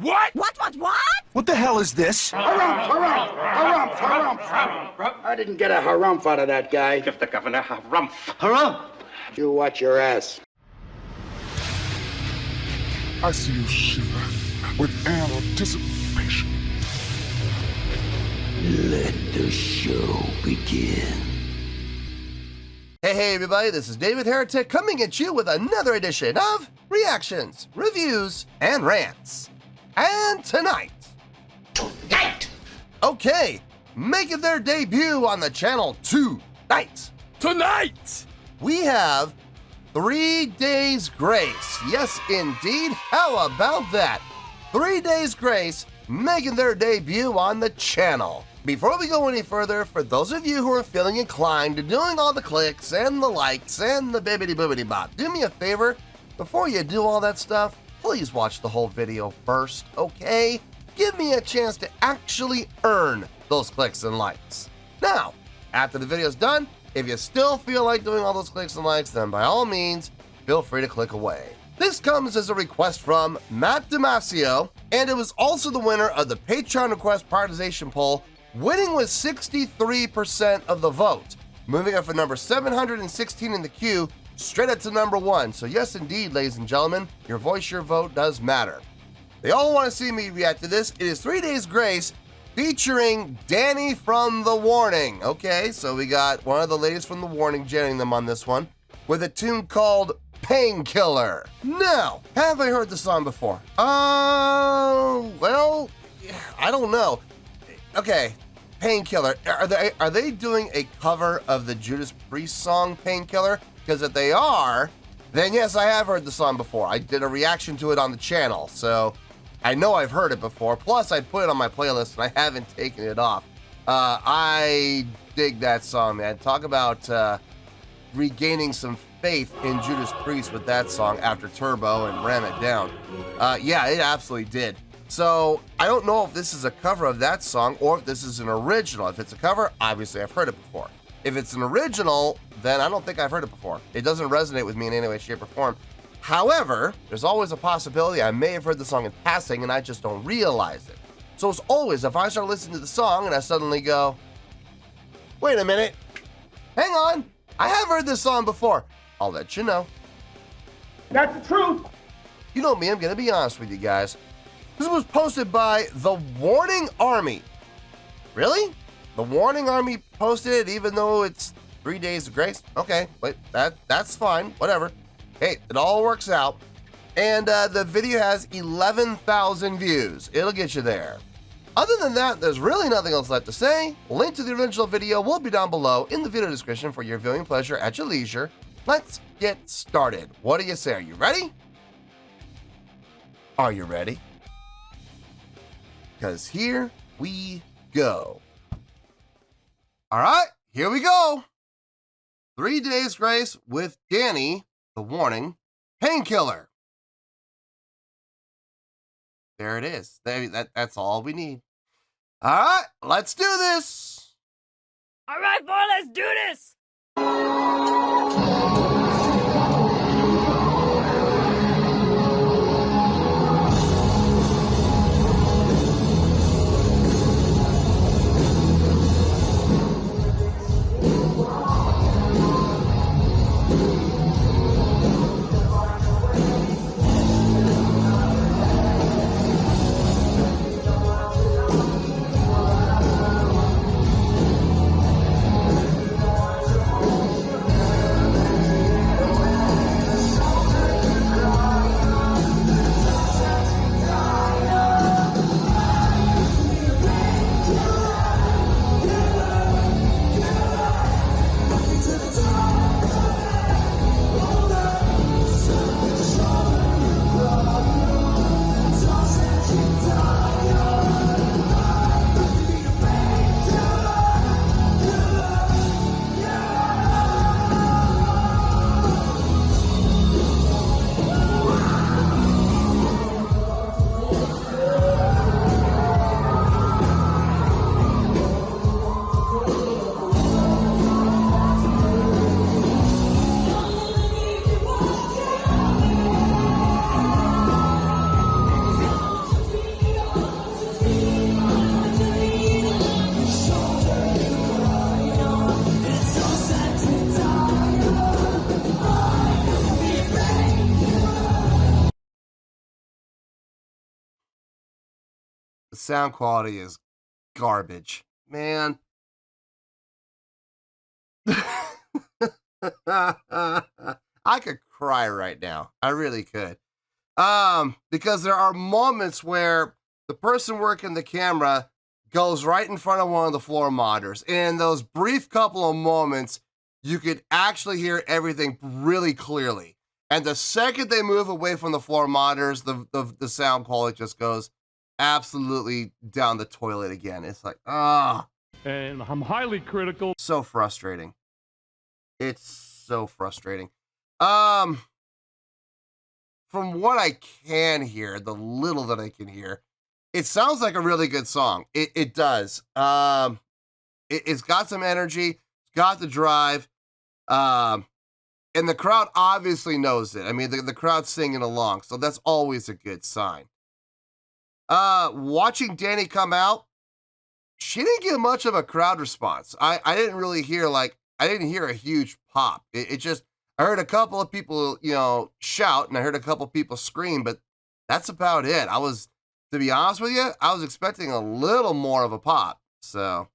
What? What? What the hell is this? Harumph. I didn't get a harumph out of that guy. Give the governor harumph. Harumph! You watch your ass. I see you shiver with anticipation. Let the show begin. Hey everybody, this is David Heretic coming at you with another edition of Reactions, Reviews, and Rants. And tonight, okay, making their debut on the channel tonight, we have 3 Days Grace. Yes, indeed. How about that? 3 Days Grace making their debut on the channel. Before we go any further, for those of you who are feeling inclined to doing all the clicks and the likes and the bibbidi-boobidi bop, do me a favor, before you do all that stuff, please watch the whole video first, okay? Give me a chance to actually earn those clicks and likes. Now, after the video's done, if you still feel like doing all those clicks and likes, then by all means, feel free to click away. This comes as a request from Matt Damasio, and it was also the winner of the Patreon request prioritization poll, winning with 63% of the vote, moving up from number 716 in the queue, straight up to number 1. So yes, indeed, ladies and gentlemen, your voice, your vote does matter. They all want to see me react to this. It is 3 Days Grace featuring Dany from The Warning. Okay, so we got one of the ladies from The Warning joining them on this one with a tune called Painkiller. Now, have I heard the song before? Well, I don't know. Okay, Painkiller. Are they doing a cover of the Judas Priest song Painkiller? Because if they are, then yes, I have heard the song before. I did a reaction to it on the channel, so I know I've heard it before. Plus, I put it on my playlist and I haven't taken it off. I dig that song, man. Talk about regaining some faith in Judas Priest with that song after Turbo and Ram It Down. Yeah, it absolutely did. So I don't know if this is a cover of that song or if this is an original. If it's a cover, obviously I've heard it before. If it's an original, then I don't think I've heard it before. It doesn't resonate with me in any way, shape, or form. However, there's always a possibility I may have heard the song in passing and I just don't realize it. So as always, if I start listening to the song and I suddenly go, wait a minute, hang on, I have heard this song before, I'll let you know. That's the truth. You know me, I'm gonna be honest with you guys. This was posted by The Warning Army. Really? The Warning Army posted it even though it's 3 Days of Grace? Okay, wait, that's fine, whatever. Hey, it all works out. And the video has 11,000 views. It'll get you there. Other than that, there's really nothing else left to say. Link to the original video will be down below in the video description for your viewing pleasure at your leisure. Let's get started. What do you say? Are you ready? Are you ready? Because here we go. All right, here we go. 3 Days Grace with Dany, The Warning, Painkiller. There it is. That's all we need. All right, let's do this. All right, boy, let's do this. The sound quality is garbage. Man. I could cry right now. I really could. Because there are moments where the person working the camera goes right in front of one of the floor monitors. And in those brief couple of moments, you could actually hear everything really clearly. And the second they move away from the floor monitors, the sound quality just goes absolutely down the toilet again. It's like, And I'm highly critical. so frustrating. It's so frustrating. From what I can hear, the little that I can hear, it sounds like a really good song. It does. It's got some energy, it's got the drive, and the crowd obviously knows it. I mean, the crowd's singing along, so that's always a good sign. Watching Dany come out, she didn't get much of a crowd response. I didn't really hear, I didn't hear a huge pop. It just, I heard a couple of people, shout, and I heard a couple of people scream, but that's about it. To be honest with you, I was expecting a little more of a pop, so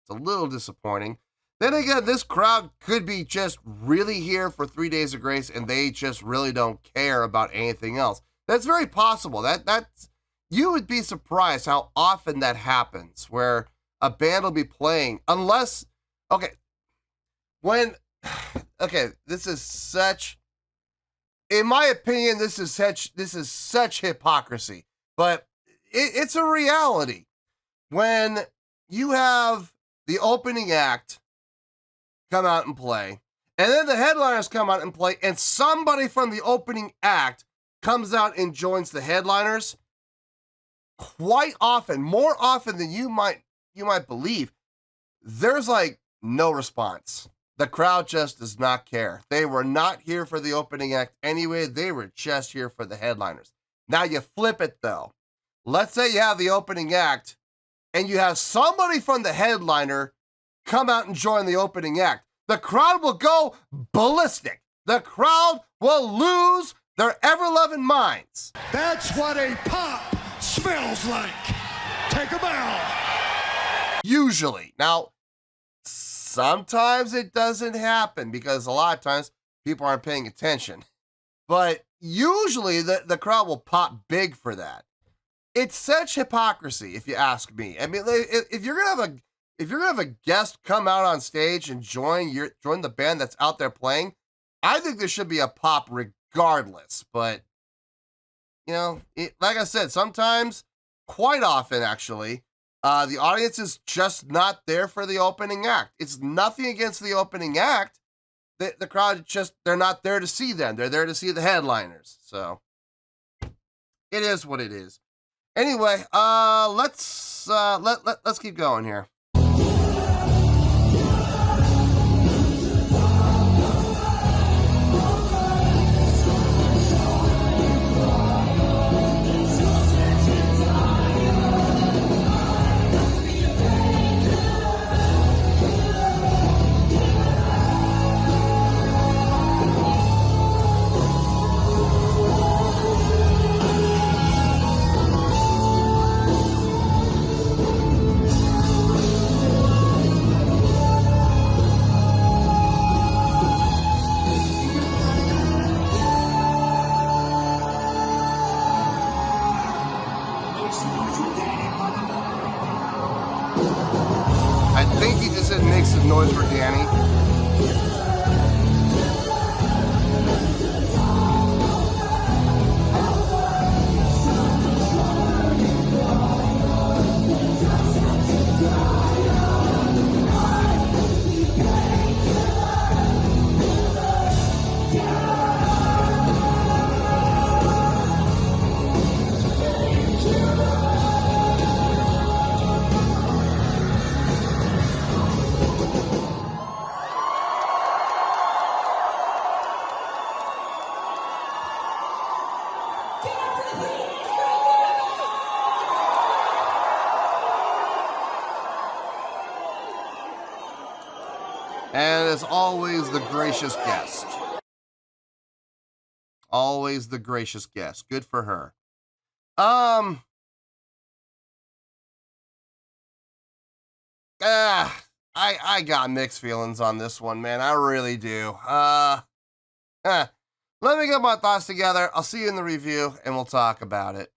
it's a little disappointing. Then again, this crowd could be just really here for 3 Days of Grace, and they just really don't care about anything else. That's very possible. That's you would be surprised how often that happens, where a band will be playing, unless, this is such, in my opinion, this is such hypocrisy, but it's a reality. When you have the opening act come out and play, and then the headliners come out and play, and somebody from the opening act comes out and joins the headliners, quite often, more often than you might believe, there's no response. The crowd just does not care. They were not here for the opening act anyway. They were just here for the headliners. Now you flip it though. Let's say you have the opening act and you have somebody from the headliner come out and join the opening act. The crowd will go ballistic. The crowd will lose their ever-loving minds. That's what a pop smells like. Take a bow. Usually. Now, sometimes it doesn't happen because a lot of times people aren't paying attention. But usually the crowd will pop big for that. It's such hypocrisy, if you ask me. I mean, if you're gonna have a guest come out on stage and join the band that's out there playing, I think there should be a pop regardless. But like I said, sometimes, quite often actually, the audience is just not there for the opening act. It's nothing against the opening act. The crowd they're not there to see them. They're there to see the headliners. So it is what it is. Anyway, let's keep going here. I think he just didn't make some noise for Dany. And as always, the gracious guest. Always the gracious guest. Good for her. I got mixed feelings on this one, man. I really do. Let me get my thoughts together. I'll see you in the review, and we'll talk about it.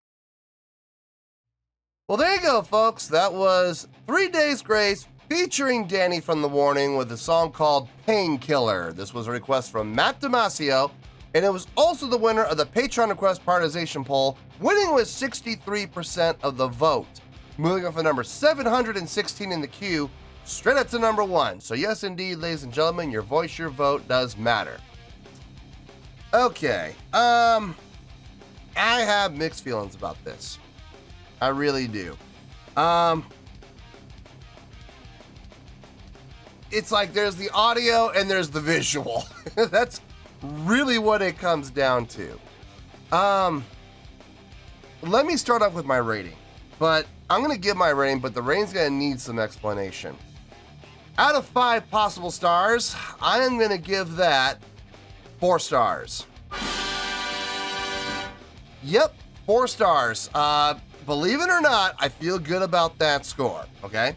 Well, there you go, folks. That was 3 Days Grace featuring Dany from The Warning with a song called Painkiller. This was a request from Matt Damasio, and it was also the winner of the Patreon Request Prioritization Poll, winning with 63% of the vote. Moving up from number 716 in the queue, straight up to number 1. So yes, indeed, ladies and gentlemen, your voice, your vote does matter. Okay, I have mixed feelings about this. I really do. It's like there's the audio and there's the visual. That's really what it comes down to. Let me start off with my rating, but I'm going to give my rating, but the rating's going to need some explanation. Out of 5 possible stars, I am going to give that 4 stars. Yep, 4 stars. Believe it or not, I feel good about that score, okay?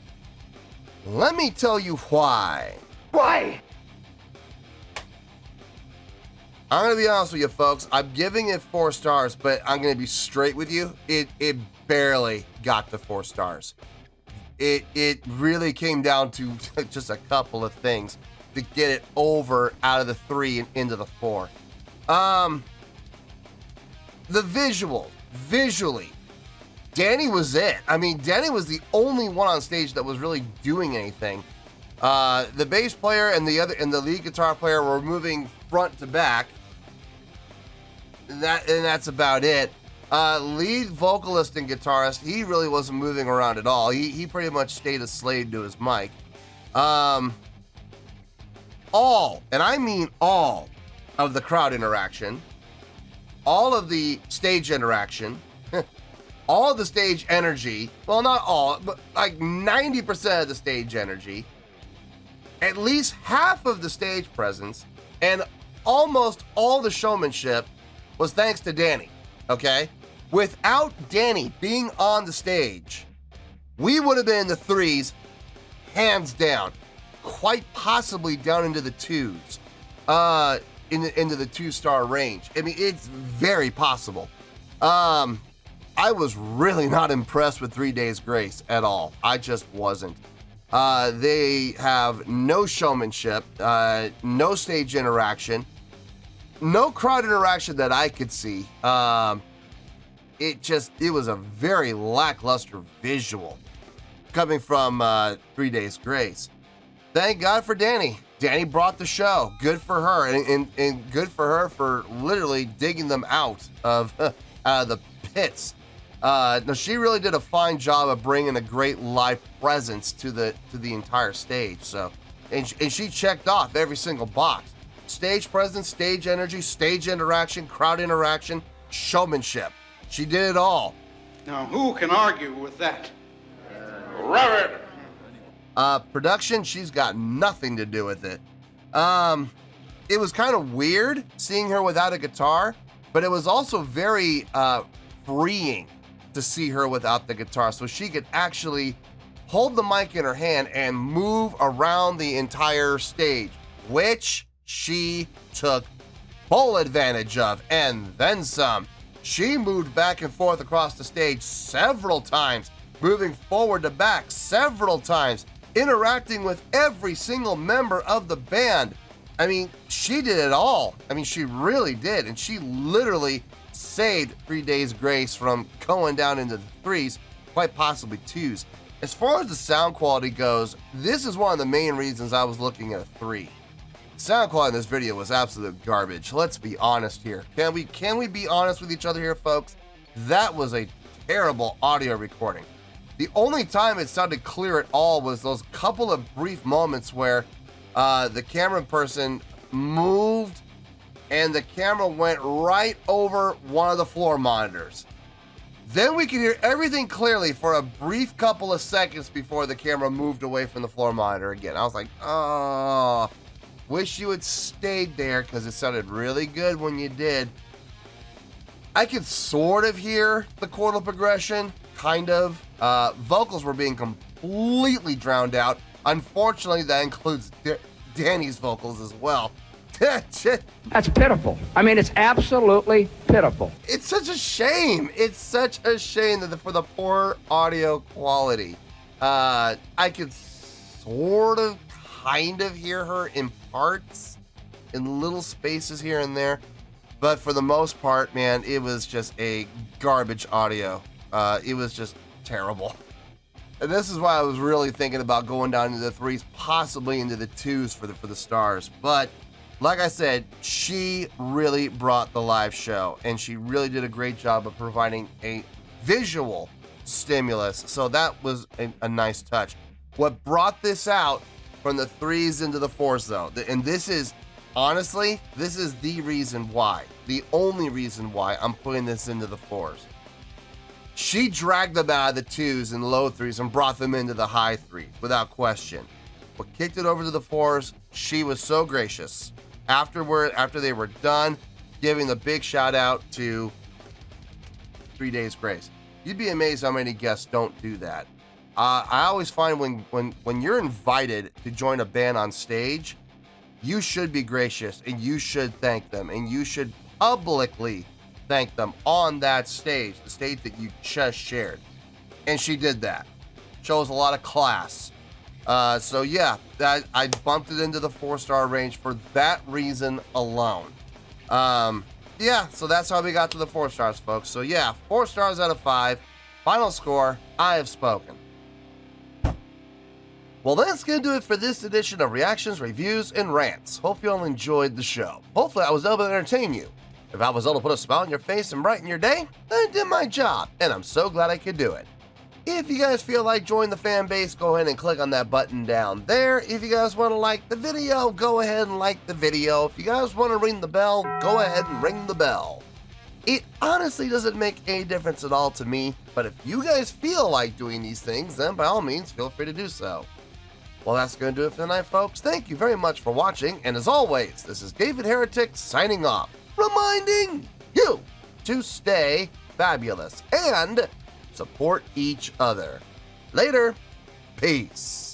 Let me tell you why. Why? I'm going to be honest with you, folks. I'm giving it 4 stars, but I'm going to be straight with you. It barely got to 4 stars. It really came down to just a couple of things to get it over out of the 3 and into the 4. The visually, Dany was it. I mean, Dany was the only one on stage that was really doing anything. The bass player and the lead guitar player were moving front to back. That's about it. Lead vocalist and guitarist, he really wasn't moving around at all. He pretty much stayed a slave to his mic. All, and I mean all, of the crowd interaction, all of the stage interaction, all of the stage energy, well, not all, but like 90% of the stage energy, at least half of the stage presence, and almost all the showmanship was thanks to Dany, okay? Without Dany being on the stage, we would have been in the 3s, hands down, quite possibly down into the 2s, into the 2-star range. I mean, it's very possible. I was really not impressed with 3 Days Grace at all. I just wasn't. They have no showmanship, no stage interaction, no crowd interaction that I could see. It was a very lackluster visual coming from 3 Days Grace. Thank God for Dany. Dany brought the show. Good for her, and good for her for literally digging them out of the pits. No, she really did a fine job of bringing a great live presence to the entire stage. So, and she checked off every single box: stage presence, stage energy, stage interaction, crowd interaction, showmanship. She did it all. Now, who can argue with that? Robert! Production, she's got nothing to do with it. It was kind of weird seeing her without a guitar, but it was also very freeing to see her without the guitar, so she could actually hold the mic in her hand and move around the entire stage, which she took full advantage of, and then some. She moved back and forth across the stage several times, moving forward to back several times, interacting with every single member of the band. I mean, she did it all. I mean, she really did, and she literally saved 3 Days Grace from going down into the 3s, quite possibly 2s. As far as the sound quality goes, this is one of the main reasons I was looking at a 3. Sound quality in this video was absolute garbage. Let's be honest here. Can we be honest with each other here, folks? That was a terrible audio recording. The only time it sounded clear at all was those couple of brief moments where the camera person moved and the camera went right over one of the floor monitors. Then we could hear everything clearly for a brief couple of seconds before the camera moved away from the floor monitor again. I was like, oh, wish you had stayed there because it sounded really good when you did. I could sort of hear the chordal progression, kind of. Vocals were being completely drowned out. Unfortunately, that includes Dany's vocals as well. That's pitiful. I mean, it's absolutely pitiful. It's such a shame. It's such a shame that for the poor audio quality. I could sort of, kind of hear her in parts, in little spaces here and there. But for the most part, man, it was just a garbage audio. It was just terrible. And this is why I was really thinking about going down into the 3s, possibly into the 2s for the stars. But like I said, she really brought the live show, and she really did a great job of providing a visual stimulus. So that was a nice touch. What brought this out from the 3s into the 4s, though, and this is, honestly, this is the reason why, the only reason why I'm putting this into the 4s. She dragged them out of the 2s and low 3s and brought them into the high 3s, without question. But kicked it over to the 4s, she was so gracious. After they were done, giving the big shout out to 3 Days Grace. You'd be amazed how many guests don't do that. I always find when you're invited to join a band on stage, you should be gracious and you should thank them and you should publicly thank them on that stage, the stage that you just shared. And she did that. Shows a lot of class. So yeah, I bumped it into the 4-star range for that reason alone. Yeah, so that's how we got to the 4 stars, folks. So yeah, 4 stars out of 5. Final score, I have spoken. Well, that's going to do it for this edition of Reactions, Reviews, and Rants. Hope you all enjoyed the show. Hopefully I was able to entertain you. If I was able to put a smile on your face and brighten your day, then I did my job, and I'm so glad I could do it. If you guys feel like joining the fan base, go ahead and click on that button down there. If you guys want to like the video, go ahead and like the video. If you guys want to ring the bell, go ahead and ring the bell. It honestly doesn't make any difference at all to me, but if you guys feel like doing these things, then by all means, feel free to do so. Well, that's going to do it for tonight, folks. Thank you very much for watching, and as always, this is David Heretic signing off, reminding you to stay fabulous and support each other. Later. Peace.